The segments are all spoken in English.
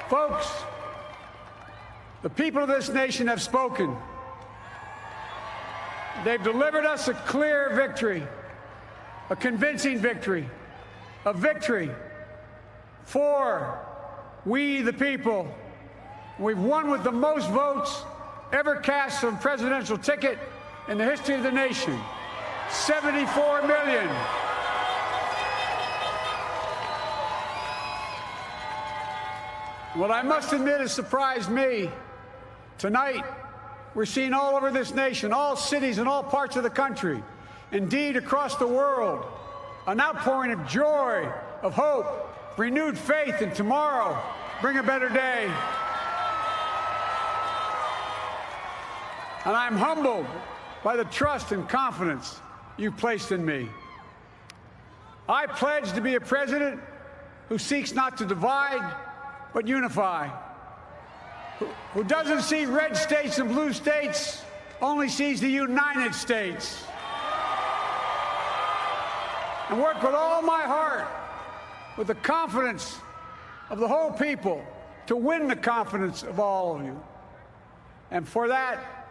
Folks, the people of this nation have spoken. They've delivered us a clear victory, a convincing victory, a victory for we the people. We've won with the most votes ever cast on a presidential ticket in the history of the nation. 74 million. What I must admit has surprised me. Tonight, we're seeing all over this nation, all cities and all parts of the country, indeed across the world, an outpouring of joy, of hope, renewed faith in tomorrow, bring a better day. And I'm humbled by the trust and confidence you've placed in me. I pledge to be a president who seeks not to divide, but unify, who doesn't see red states and blue states, only sees the United States. And work with all my heart, with the confidence of the whole people, to win the confidence of all of you. And for that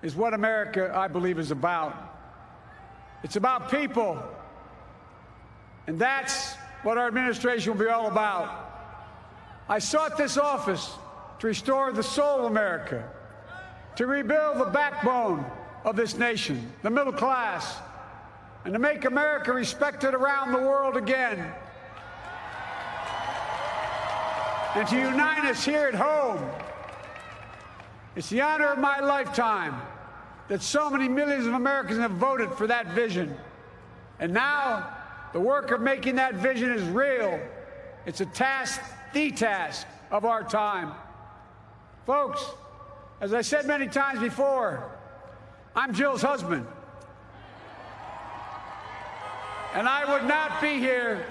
is what America, I believe, is about. It's about people. And that's what our administration will be all about. I sought this office to restore the soul of America, to rebuild the backbone of this nation, the middle class, and to make America respected around the world again, and to unite us here at home. It's the honor of my lifetime that so many millions of Americans have voted for that vision. And now, the work of making that vision is real. It's a task, the task of our time. Folks, as I said many times before, I'm Jill's husband. And I would not be here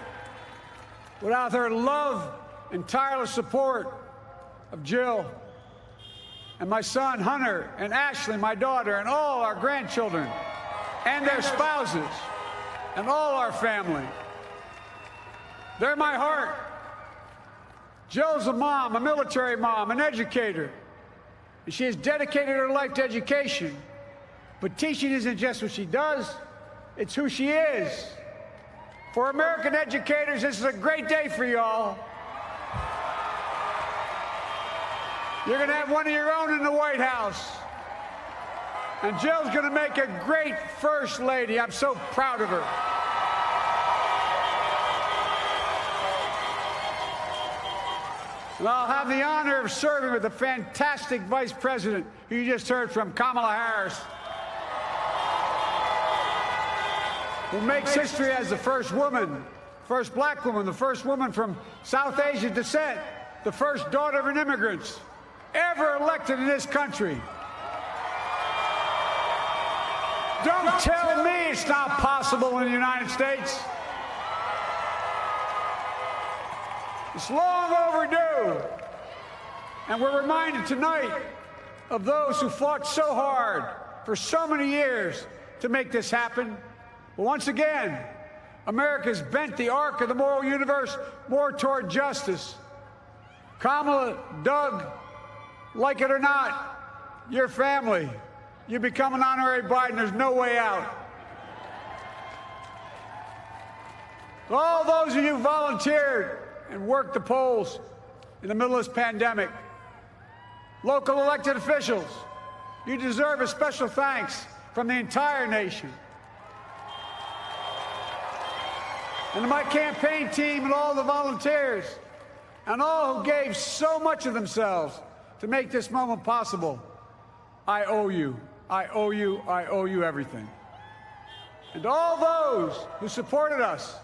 without her love and tireless support of Jill and my son, Hunter, and Ashley, my daughter, and all our grandchildren, and their spouses, and all our family. They're my heart. Jill's a mom, a military mom, an educator. And she has dedicated her life to education. But teaching isn't just what she does, it's who she is. For American educators, this is a great day for y'all. You're going to have one of your own in the White House. And Jill's going to make a great First Lady. I'm so proud of her. And I'll have the honor of serving with the fantastic Vice President who you just heard from, Kamala Harris, who makes history as the first woman, first black woman, the first woman from South Asian descent, the first daughter of an immigrant ever elected in this country. Don't tell me it's not possible in the United States. It's long overdue. And we're reminded tonight of those who fought so hard for so many years to make this happen. But once again, America's bent the arc of the moral universe more toward justice. Kamala, Doug, like it or not, your family, you become an honorary Biden, there's no way out. All those of you who volunteered and worked the polls in the middle of this pandemic, local elected officials, you deserve a special thanks from the entire nation. And to my campaign team and all the volunteers and all who gave so much of themselves to make this moment possible, I owe you. I owe you. I owe you everything. And all those who supported us,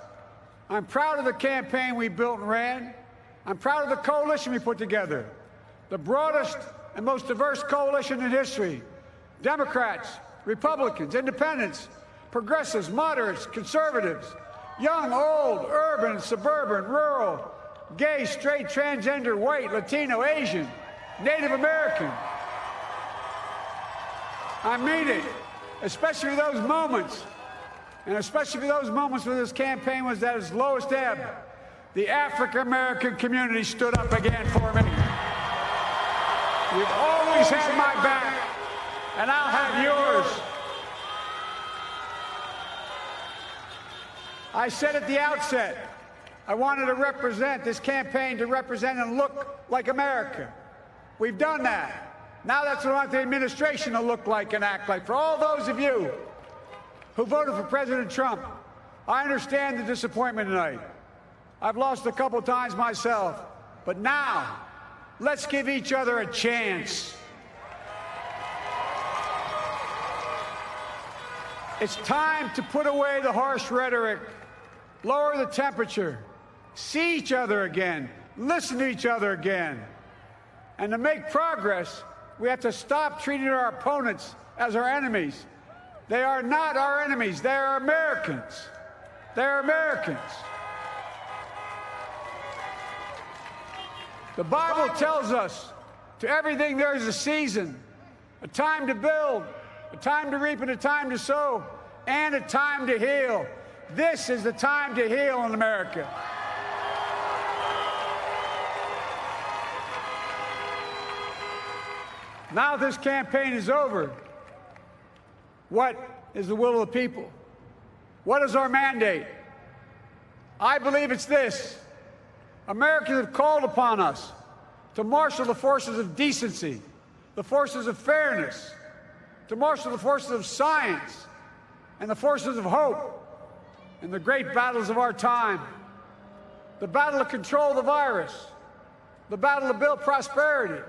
I'm proud of the campaign we built and ran. I'm proud of the coalition we put together, the broadest and most diverse coalition in history. Democrats, Republicans, independents, progressives, moderates, conservatives, young, old, urban, suburban, rural, gay, straight, transgender, white, Latino, Asian, Native American. I mean it, especially those moments, and especially for those moments when this campaign was at its lowest ebb. the African-American community stood up again for me. You've always had my back, and I'll have yours. I said at the outset, I wanted to represent this campaign to represent and look like America. We've done that. Now that's what I want the administration to look like and act like. For all those of you who voted for President Trump, I understand the disappointment tonight. I've lost a couple times myself. But now, let's give each other a chance. It's time to put away the harsh rhetoric, lower the temperature, see each other again, listen to each other again. And to make progress, we have to stop treating our opponents as our enemies. They are not our enemies. They are Americans. They're Americans. The Bible tells us, to everything there is a season, a time to build, a time to reap and a time to sow, and a time to heal. This is the time to heal in America. Now this campaign is over. What is the will of the people? What is our mandate? I believe it's this. Americans have called upon us to marshal the forces of decency, the forces of fairness, to marshal the forces of science and the forces of hope in the great battles of our time. The battle to control the virus, the battle to build prosperity,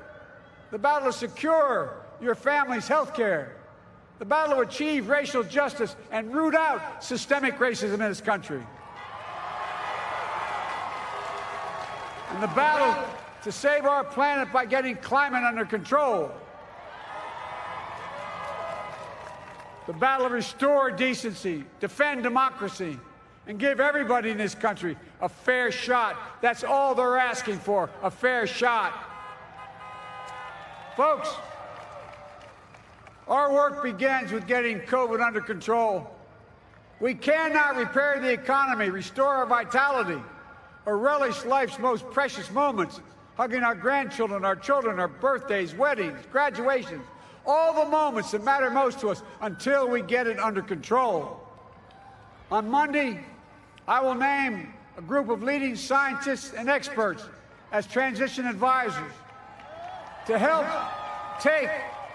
the battle to secure your family's health care, the battle to achieve racial justice and root out systemic racism in this country, and the battle to save our planet by getting climate under control, the battle to restore decency, defend democracy, and give everybody in this country a fair shot. That's all they're asking for, a fair shot. Folks, our work begins with getting COVID under control. We cannot repair the economy, restore our vitality, or relish life's most precious moments, hugging our grandchildren, our children, our birthdays, weddings, graduations, all the moments that matter most to us until we get it under control. On Monday, I will name a group of leading scientists and experts as transition advisors to help take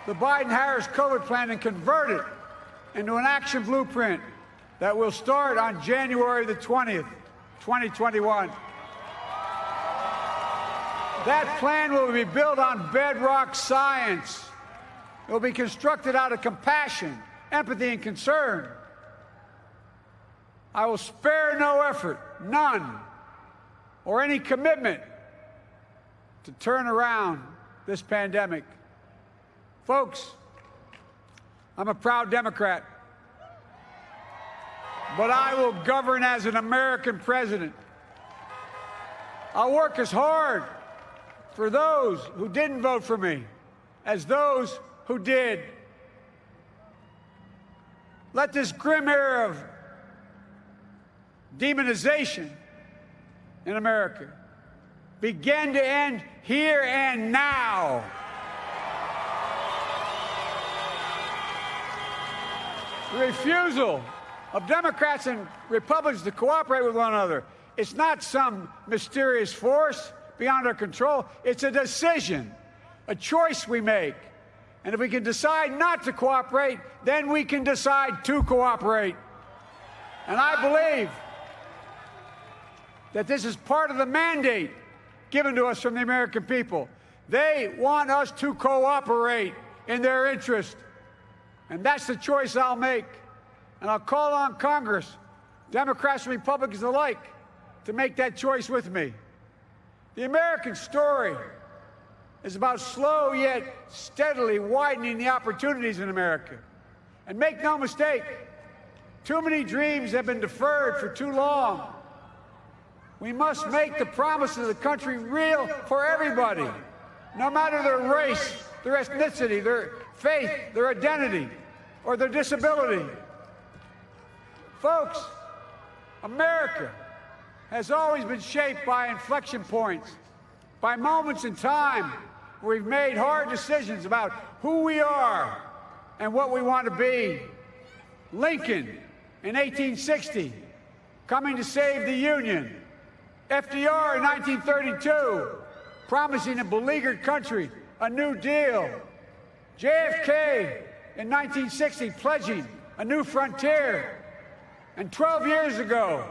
the Biden-Harris COVID plan and convert it into an action blueprint that will start on January the 20th, 2021. That plan will be built on bedrock science. It will be constructed out of compassion, empathy, and concern. I will spare no effort, none, or any commitment to turn around this pandemic. Folks, I'm a proud Democrat, but I will govern as an American president. I'll work as hard for those who didn't vote for me as those who did. Let this grim era of demonization in America begin to end here and now. The refusal of Democrats and Republicans to cooperate with one another, it's not some mysterious force beyond our control. It's a decision, a choice we make. And if we can decide not to cooperate, then we can decide to cooperate. And I believe that this is part of the mandate given to us from the American people. They want us to cooperate in their interest. And that's the choice I'll make. And I'll call on Congress, Democrats and Republicans alike, to make that choice with me. The American story is about slow yet steadily widening the opportunities in America. And make no mistake, too many dreams have been deferred for too long. We must make the promise of the country real for everybody, no matter their race, their ethnicity, their faith, their identity, or their disability. Folks, America has always been shaped by inflection points, by moments in time where we've made hard decisions about who we are and what we want to be. Lincoln in 1860, coming to save the Union. FDR in 1932, promising a beleaguered country a New Deal. JFK in 1960, pledging a new frontier. And 12 years ago,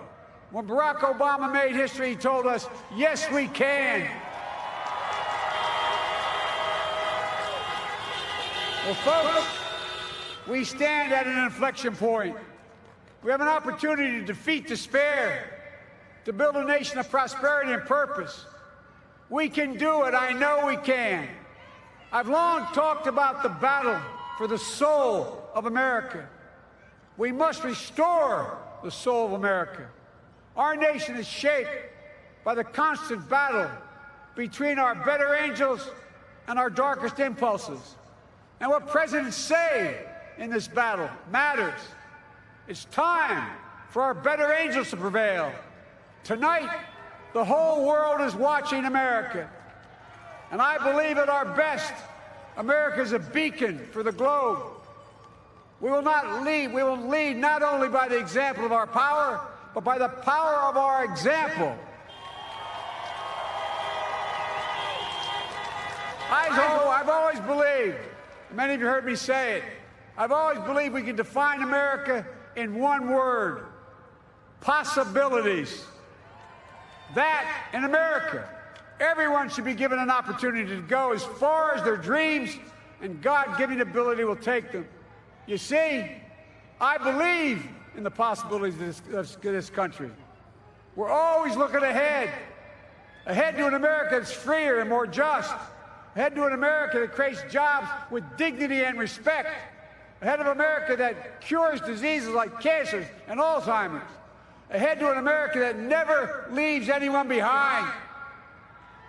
when Barack Obama made history, he told us, yes, we can. Well, folks, we stand at an inflection point. We have an opportunity to defeat despair, to build a nation of prosperity and purpose. We can do it. I know we can. I've long talked about the battle for the soul of America. We must restore the soul of America. Our nation is shaped by the constant battle between our better angels and our darkest impulses. And what presidents say in this battle matters. It's time for our better angels to prevail. Tonight, the whole world is watching America. And I believe at our best, America is a beacon for the globe. We will lead not only by the example of our power, but by the power of our example. I've always believed, many of you heard me say it, I've always believed we can define America in one word: possibilities. That, in America, everyone should be given an opportunity to go as far as their dreams and God-given ability will take them. You see, I believe in the possibilities of this country. We're always looking ahead to an America that's freer and more just, ahead to an America that creates jobs with dignity and respect, ahead of America that cures diseases like cancer and Alzheimer's, ahead to an America that never leaves anyone behind,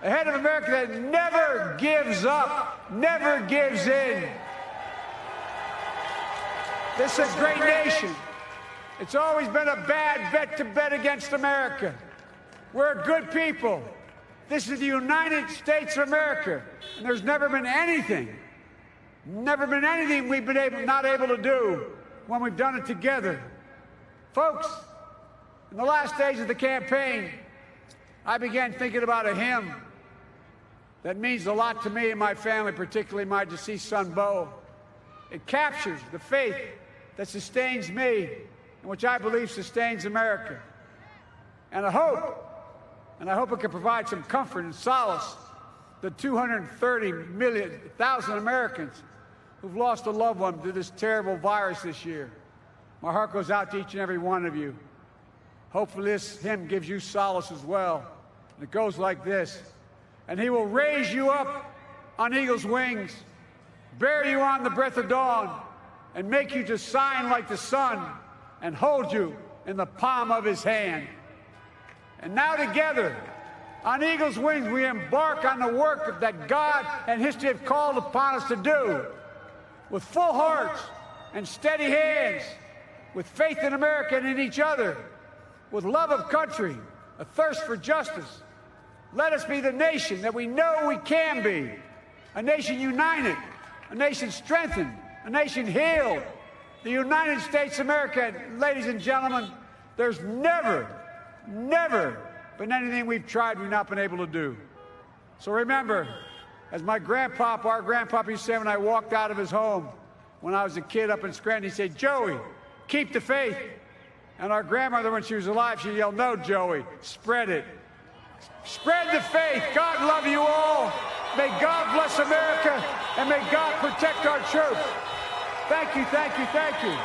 ahead of America that never gives up, never gives in. This is a great nation. It's always been a bad bet to bet against America. We're a good people. This is the United States of America, and there's never been anything we've been not able to do when we've done it together. Folks, in the last days of the campaign, I began thinking about a hymn that means a lot to me and my family, particularly my deceased son, Bo. It captures the faith that sustains me and which I believe sustains America. And I hope it can provide some comfort and solace to 230,000 Americans who've lost a loved one to this terrible virus this year. My heart goes out to each and every one of you. Hopefully this hymn gives you solace as well. And it goes like this: and he will raise you up on eagle's wings, bear you on the breath of dawn, and make you to shine like the sun, and hold you in the palm of his hand. And now together, on eagle's wings, we embark on the work that God and history have called upon us to do, with full hearts and steady hands, with faith in America and in each other, with love of country, a thirst for justice. Let us be the nation that we know we can be, a nation united, a nation strengthened, a nation healed. The United States of America, ladies and gentlemen, there's never been anything we've tried we've not been able to do. So remember, as our grandpapa used to say when I walked out of his home when I was a kid up in Scranton, he said, "Joey, keep the faith." And our grandmother, when she was alive, she yelled, "No, Joey, spread it. Spread the faith." God love you all. May God bless America, and may God protect our troops. Thank you, thank you, thank you.